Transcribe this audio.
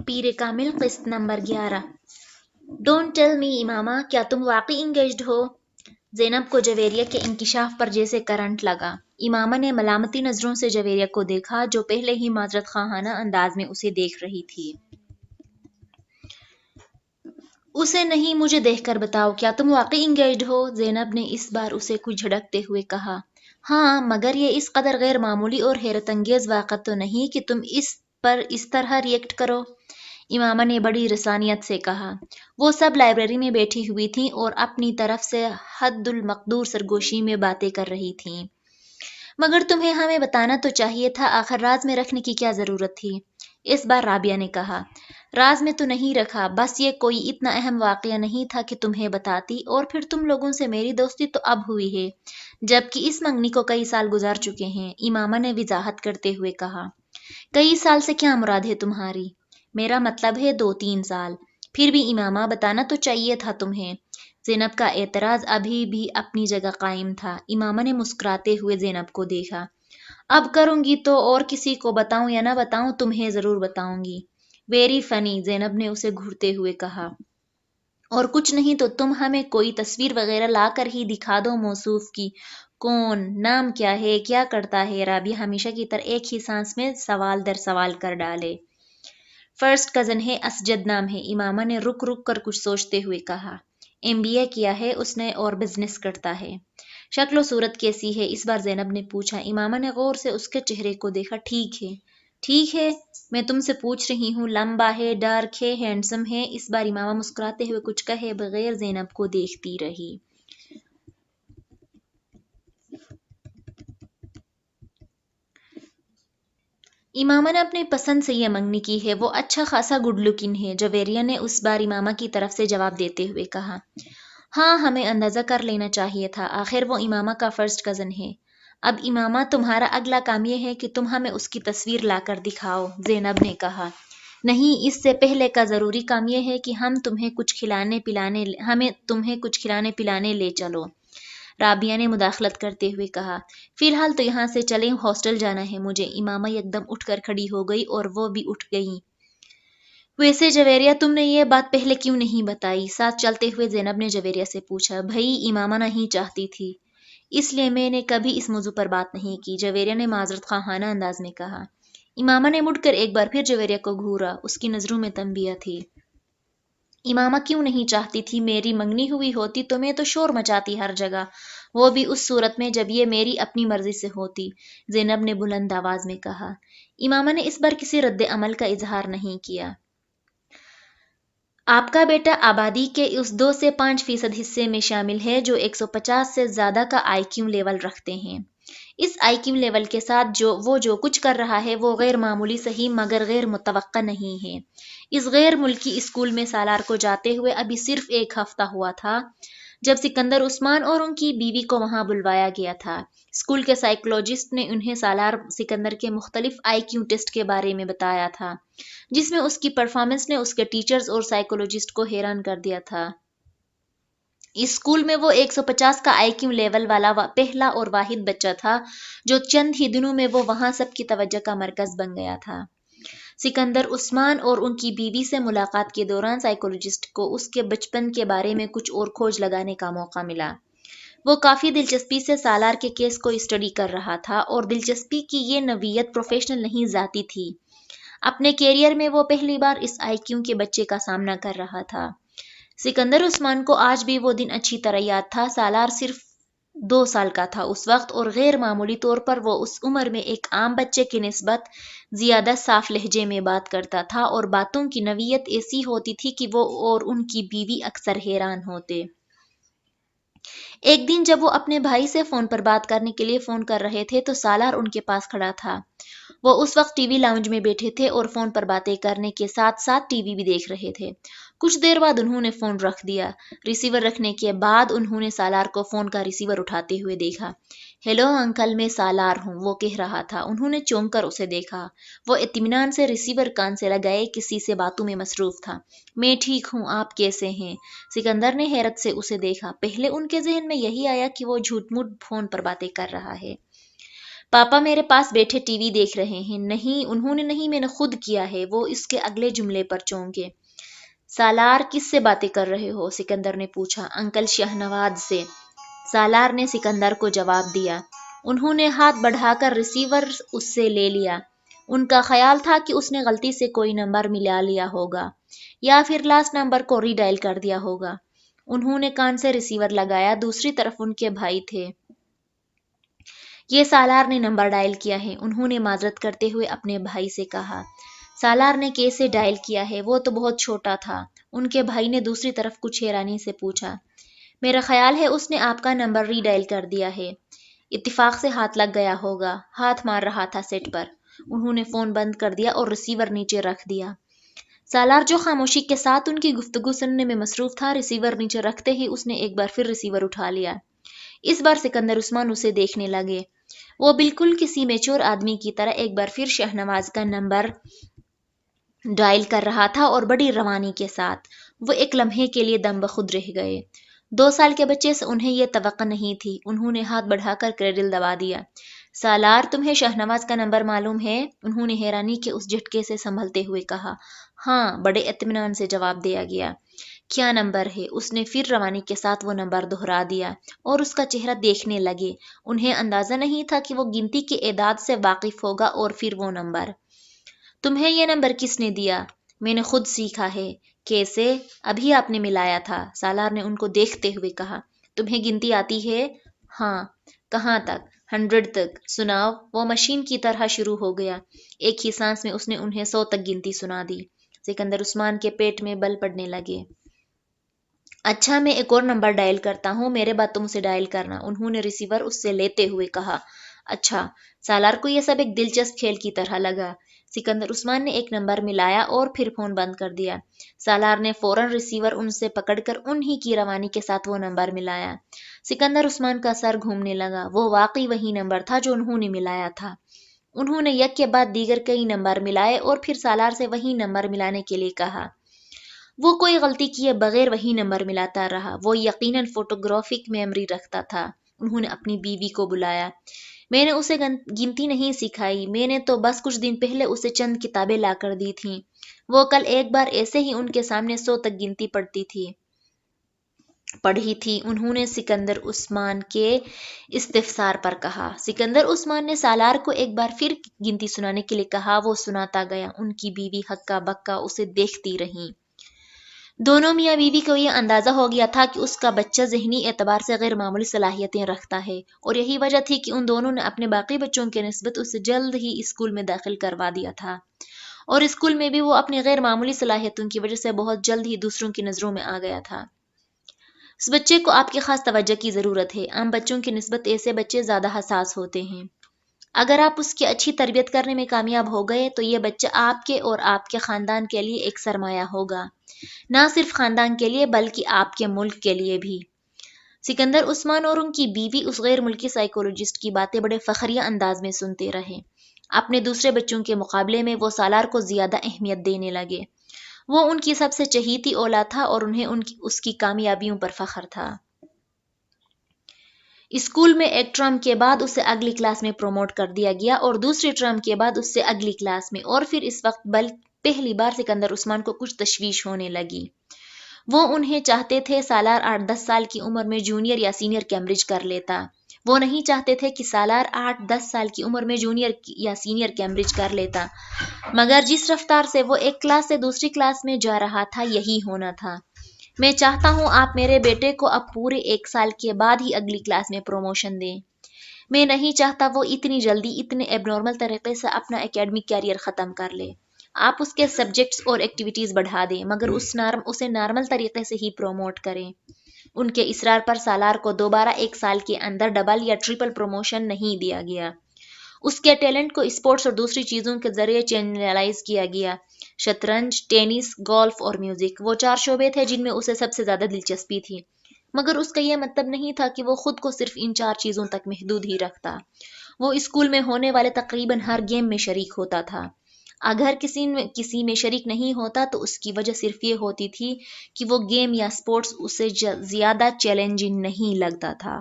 پیر کامل قسط number 11۔ Don't tell me امامہ، کیا تم واقعی انگیجڈ ہو؟ زینب کو جویریہ کے انکشاف پر جیسے کرنٹ لگا۔ امامہ نے ملامتی نظروں سے جویریہ کو دیکھا جو پہلے ہی معذرت خواہانہ انداز میں اسے دیکھ رہی تھی۔ اسے نہیں، مجھے دیکھ کر بتاؤ، کیا تم واقعی انگیجڈ ہو؟ زینب نے اس بار اسے کچھ جھڑکتے ہوئے کہا۔ ہاں، مگر یہ اس قدر غیر معمولی اور حیرت انگیز واقعہ تو نہیں کہ تم اس پر اس طرح ریئیکٹ کرو۔ امامہ نے بڑی رسانیت سے کہا۔ وہ سب لائبریری میں بیٹھی ہوئی تھیں اور اپنی طرف سے حد المقدور سرگوشی میں باتیں کر رہی تھیں۔ مگر تمہیں ہمیں بتانا تو چاہیے تھا، آخر راز میں رکھنے کی کیا ضرورت تھی؟ اس بار رابعہ نے کہا۔ راز میں تو نہیں رکھا، بس یہ کوئی اتنا اہم واقعہ نہیں تھا کہ تمہیں بتاتی، اور پھر تم لوگوں سے میری دوستی تو اب ہوئی ہے، جبکہ اس منگنی کو کئی سال گزار چکے ہیں، امامہ نے وضاحت کرتے ہوئے کہا۔ کئی سال سے کیا مراد ہے تمہاری؟ میرا مطلب ہے 2-3 سال۔ پھر بھی امامہ، بتانا تو چاہیے تھا تمہیں۔ زینب کا اعتراض ابھی بھی اپنی جگہ قائم تھا۔ امامہ نے مسکراتے ہوئے زینب کو دیکھا۔ اب کروں گی تو، اور کسی کو بتاؤں یا نہ بتاؤں، تمہیں ضرور بتاؤں گی۔ ویری فنی، زینب نے اسے گھورتے ہوئے کہا۔ اور کچھ نہیں تو تم ہمیں کوئی تصویر وغیرہ لا کر ہی دکھا دو موصوف کی، کون، نام کیا ہے، کیا کرتا ہے؟ رابعہ ہمیشہ کی طرح ایک ہی سانس میں سوال در سوال کر ڈالے۔ فرسٹ کزن ہے، اسجد نام ہے، امامہ نے رک رک کر کچھ سوچتے ہوئے کہا۔ MBA کیا ہے اس نے اور بزنس کرتا ہے۔ شکل و صورت کیسی ہے؟ اس بار زینب نے پوچھا۔ امامہ نے غور سے اس کے چہرے کو دیکھا۔ ٹھیک ہے۔ ٹھیک ہے؟ میں تم سے پوچھ رہی ہوں، لمبا ہے، ڈارک ہے، ہینڈسم ہے؟ اس بار امامہ مسکراتے ہوئے کچھ کہے بغیر زینب کو دیکھتی رہی۔ امامہ نے اپنی پسند سے یہ منگنی کی ہے، وہ اچھا خاصا گڈ لکنگ ہے، جویریہ نے اس بار امامہ کی طرف سے جواب دیتے ہوئے کہا۔ ہاں، ہمیں اندازہ کر لینا چاہیے تھا، آخر وہ امامہ کا فرسٹ کزن ہے۔ اب امامہ، تمہارا اگلا کام یہ ہے کہ تم ہمیں اس کی تصویر لا کر دکھاؤ، زینب نے کہا۔ نہیں، اس سے پہلے کا ضروری کام یہ ہے کہ ہمیں تمہیں کچھ کھلانے پلانے لے چلو، رابعہ نے مداخلت کرتے ہوئے کہا۔ فی الحال تو یہاں سے چلیں، ہاسٹل جانا ہے مجھے۔ امامہ یکدم اٹھ کر کھڑی ہو گئی اور وہ بھی اٹھ گئیں۔ ویسے جویریہ، تم نے یہ بات پہلے کیوں نہیں بتائی؟ ساتھ چلتے ہوئے زینب نے جویریہ سے پوچھا۔ بھئی، امامہ نہیں چاہتی تھی، اس لیے میں نے کبھی اس موضوع پر بات نہیں کی، جویریہ نے معذرت خواہانہ انداز میں کہا۔ امامہ نے مڑ کر ایک بار پھر جویریہ کو گھورا، اس کی نظروں میں تنبیہ تھی۔ امامہ کیوں نہیں چاہتی تھی؟ میری منگنی ہوئی ہوتی تو میں تو شور مچاتی ہر جگہ، وہ بھی اس صورت میں جب یہ میری اپنی مرضی سے ہوتی، زینب نے بلند آواز میں کہا۔ امامہ نے اس بار کسی رد عمل کا اظہار نہیں کیا۔ آپ کا بیٹا آبادی کے اس 2 سے 5% حصے میں شامل ہے جو 150 سے زیادہ کا IQ لیول رکھتے ہیں۔ اس IQ لیول کے ساتھ وہ جو کچھ کر رہا ہے وہ غیر معمولی صحیح مگر غیر متوقع نہیں ہے۔ اس غیر ملکی اسکول میں سالار کو جاتے ہوئے ابھی صرف 1 ہفتہ ہوا تھا جب سکندر عثمان اور ان کی بیوی کو وہاں بلوایا گیا تھا۔ اسکول کے سائیکولوجسٹ نے انہیں سالار سکندر کے مختلف IQ ٹیسٹ کے بارے میں بتایا تھا، جس میں اس کی پرفارمنس نے اس کے ٹیچرز اور سائیکولوجسٹ کو حیران کر دیا تھا۔ اس اسکول میں وہ 150 کا IQ لیول والا پہلا اور واحد بچہ تھا جو چند ہی دنوں میں وہ وہاں سب کی توجہ کا مرکز بن گیا تھا۔ سکندر عثمان اور ان کی بیوی سے ملاقات کے دوران سائیکولوجسٹ کو اس کے بچپن کے بارے میں کچھ اور کھوج لگانے کا موقع ملا۔ وہ کافی دلچسپی سے سالار کے کیس کو اسٹڈی کر رہا تھا، اور دلچسپی کی یہ نوعیت پروفیشنل نہیں ذاتی تھی۔ اپنے کیریئر میں وہ پہلی بار اس IQ کے بچے کا سامنا کر رہا تھا۔ سکندر عثمان کو آج بھی وہ دن اچھی طرح یاد تھا۔ سالار صرف 2 سال کا تھا اس وقت، اور غیر معمولی طور پر وہ اس عمر میں ایک عام بچے کی نسبت زیادہ صاف لہجے میں بات کرتا تھا، اور باتوں کی نوعیت ایسی ہوتی تھی کہ وہ اور ان کی بیوی اکثر حیران ہوتے۔ ایک دن جب وہ اپنے بھائی سے فون پر بات کرنے کے لیے فون کر رہے تھے تو سالار ان کے پاس کھڑا تھا۔ وہ اس وقت ٹی وی لاؤنج میں بیٹھے تھے اور فون پر باتیں کرنے کے ساتھ ساتھ ٹی وی بھی دیکھ رہے تھے۔ کچھ دیر بعد انہوں نے فون رکھ دیا۔ ریسیور رکھنے کے بعد انہوں نے سالار کو فون کا ریسیور اٹھاتے ہوئے دیکھا۔ ہیلو انکل، میں سالار ہوں، وہ کہہ رہا تھا۔ انہوں نے چونک کر اسے دیکھا۔ وہ اطمینان سے ریسیور کان سے لگائے کسی سے باتوں میں مصروف تھا۔ میں ٹھیک ہوں، آپ کیسے ہیں؟ سکندر نے حیرت سے اسے دیکھا۔ پہلے ان کے ذہن میں یہی آیا کہ وہ جھوٹ موٹ فون پر باتیں کر رہا ہے۔ پاپا میرے پاس بیٹھے ٹی وی دیکھ رہے ہیں۔ نہیں انہوں نے نہیں، میں نے خود کیا ہے، وہ اس کے اگلے جملے پر چونکے۔ سالار کس سے باتیں کر رہے ہو؟ سکندر نے پوچھا۔ انکل شہنواز سے، سالار نے سکندر کو جواب دیا۔ انہوں نے ہاتھ بڑھا کر ریسیور اس سے لے لیا۔ ان کا خیال تھا کہ اس نے غلطی سے کوئی نمبر ملا لیا ہوگا یا پھر لاسٹ نمبر کو ری ڈائل کر دیا ہوگا۔ انہوں نے کان سے ریسیور لگایا، دوسری طرف ان کے بھائی تھے۔ یہ سالار نے نمبر ڈائل کیا ہے، انہوں نے معذرت کرتے ہوئے اپنے بھائی سے کہا۔ سالار نے کیسے ڈائل کیا ہے؟ وہ تو بہت چھوٹا تھا، ان کے بھائی نے دوسری طرف کچھ حیرانی سے پوچھا۔ میرا خیال ہے اس نے آپ کا نمبر ری ڈائل کر دیا ہے، اتفاق سے ہاتھ لگ گیا ہوگا، ہاتھ مار رہا تھا سیٹ پر۔ انہوں نے فون بند کر دیا اور ریسیور نیچے رکھ دیا۔ سالار جو خاموشی کے ساتھ ان کی گفتگو سننے میں مصروف تھا، ریسیور نیچے رکھتے ہی اس نے ایک بار پھر ریسیور اٹھا لیا۔ اس بار سکندر عثمان اسے دیکھنے لگے۔ وہ بالکل کسی میچور آدمی کی طرح ایک بار پھر شہنواز کا نمبر ڈائل کر رہا تھا اور بڑی روانی کے ساتھ۔ وہ ایک لمحے کے لیے دم بخود رہ گئے۔ 2 سال کے بچے سے انہیں یہ توقع نہیں تھی۔ انہوں نے ہاتھ بڑھا کر کریڈل دبا دیا۔ سالار تمہیں شہنواز کا نمبر معلوم ہے؟ انہوں نے حیرانی کے اس جھٹکے سے سنبھلتے ہوئے کہا۔ ہاں، بڑے اطمینان سے جواب دیا گیا۔ کیا نمبر ہے؟ اس نے پھر روانی کے ساتھ وہ نمبر دہرا دیا اور اس کا چہرہ دیکھنے لگے۔ انہیں اندازہ نہیں تھا کہ وہ گنتی کے اعداد سے واقف ہوگا اور پھر وہ نمبر۔ تمہیں یہ نمبر کس نے دیا؟ میں نے خود سیکھا ہے۔ کیسے؟ ابھی آپ نے ملایا تھا، سالار نے ان کو دیکھتے ہوئے کہا۔ تمہیں گنتی آتی ہے؟ ہاں۔ کہاں تک؟ 100 تک۔ سناؤ۔ وہ مشین کی طرح شروع ہو گیا۔ ایک ہی سانس میں اس نے انہیں 100 تک گنتی سنا دی۔ سکندر عثمان کے پیٹ میں بل پڑنے لگے۔ اچھا، میں ایک اور نمبر ڈائل کرتا ہوں، میرے بعد تم اسے ڈائل کرنا، انہوں نے ریسیور اس سے لیتے ہوئے کہا۔ اچھا۔ سالار کو یہ سب ایک دلچسپ کھیل کی طرح لگا۔ سکندر عثمان نے ایک نمبر ملایا اور پھر فون بند کر دیا۔ سالار نے فوراً ریسیور ان سے پکڑ کر انہی کی روانی کے ساتھ وہ نمبر ملایا۔ سکندر عثمان کا سر گھومنے لگا۔ وہ واقعی وہی نمبر تھا جو انہوں نے ملایا تھا۔ انہوں نے یک کے بعد دیگر کئی نمبر ملائے اور پھر سالار سے وہی نمبر ملانے کے لیے کہا۔ وہ کوئی غلطی کیے بغیر وہی نمبر ملاتا رہا۔ وہ یقیناً فوٹوگرافک میموری رکھتا تھا۔ انہوں نے اپنی بیوی کو بلایا۔ میں نے اسے گنتی نہیں سکھائی، میں نے تو بس کچھ دن پہلے اسے چند کتابیں لا کر دی تھیں۔ وہ کل ایک بار ایسے ہی ان کے سامنے 100 تک گنتی پڑھی تھی، انہوں نے سکندر عثمان کے استفسار پر کہا۔ سکندر عثمان نے سالار کو ایک بار پھر گنتی سنانے کے لیے کہا۔ وہ سناتا گیا۔ ان کی بیوی ہکا بکا اسے دیکھتی رہیں۔ دونوں میاں بیوی کو یہ اندازہ ہو گیا تھا کہ اس کا بچہ ذہنی اعتبار سے غیر معمولی صلاحیتیں رکھتا ہے، اور یہی وجہ تھی کہ ان دونوں نے اپنے باقی بچوں کے نسبت اسے جلد ہی اسکول میں داخل کروا دیا تھا، اور اسکول میں بھی وہ اپنی غیر معمولی صلاحیتوں کی وجہ سے بہت جلد ہی دوسروں کی نظروں میں آ گیا تھا۔ اس بچے کو آپ کی خاص توجہ کی ضرورت ہے۔ عام بچوں کی نسبت ایسے بچے زیادہ حساس ہوتے ہیں۔ اگر آپ اس کی اچھی تربیت کرنے میں کامیاب ہو گئے تو یہ بچہ آپ کے اور آپ کے خاندان کے لیے ایک سرمایہ ہوگا، نہ صرف خاندان کے لیے بلکہ آپ کے ملک کے لیے بھی۔ سکندر عثمان اور ان کی بیوی اس غیر ملکی سائیکولوجسٹ کی باتیں بڑے فخریہ انداز میں سنتے رہے۔ اپنے دوسرے بچوں کے مقابلے میں وہ سالار کو زیادہ اہمیت دینے لگے۔ وہ ان کی سب سے چہیتی اولاد تھا اور انہیں اس کی کامیابیوں پر فخر تھا۔ اسکول میں ایک ٹرم کے بعد اسے اگلی کلاس میں پروموٹ کر دیا گیا اور دوسری ٹرم کے بعد اس سے اگلی کلاس میں، اور پھر اس وقت پہلی بار سکندر عثمان کو کچھ تشویش ہونے لگی۔ وہ انہیں چاہتے تھے سالار 8-10 سال کی عمر میں جونیئر یا سینئر کیمبرج کر لیتا۔ وہ نہیں چاہتے تھے کہ سالار 8-10 سال کی عمر میں جونیئر یا سینئر کیمبرج کر لیتا، مگر جس رفتار سے وہ ایک کلاس سے دوسری کلاس میں جا رہا تھا یہی ہونا تھا۔ میں چاہتا ہوں آپ میرے بیٹے کو اب پورے 1 سال کے بعد ہی اگلی کلاس میں پروموشن دیں۔ میں نہیں چاہتا وہ اتنی جلدی اتنے ایب نارمل طریقے سے اپنا اکیڈمک کیریئر ختم کر لے۔ آپ اس کے سبجیکٹس اور ایکٹیویٹیز بڑھا دیں، مگر اسے نارمل طریقے سے ہی پروموٹ کریں۔ ان کے اصرار پر سالار کو دوبارہ 1 سال کے اندر ڈبل یا ٹرپل پروموشن نہیں دیا گیا۔ اس کے ٹیلنٹ کو اسپورٹس اور دوسری چیزوں کے ذریعے چینلائز کیا گیا: شطرنج، ٹینس، گولف اور میوزک۔ وہ 4 شعبے تھے جن میں اسے سب سے زیادہ دلچسپی تھی، مگر اس کا یہ مطلب نہیں تھا کہ وہ خود کو صرف ان 4 چیزوں تک محدود ہی رکھتا۔ وہ اسکول میں ہونے والے تقریباً ہر گیم میں شریک ہوتا تھا۔ اگر کسی میں شریک نہیں ہوتا تو اس کی وجہ صرف یہ ہوتی تھی کہ وہ گیم یا اسپورٹس اسے زیادہ چیلنجنگ نہیں لگتا تھا۔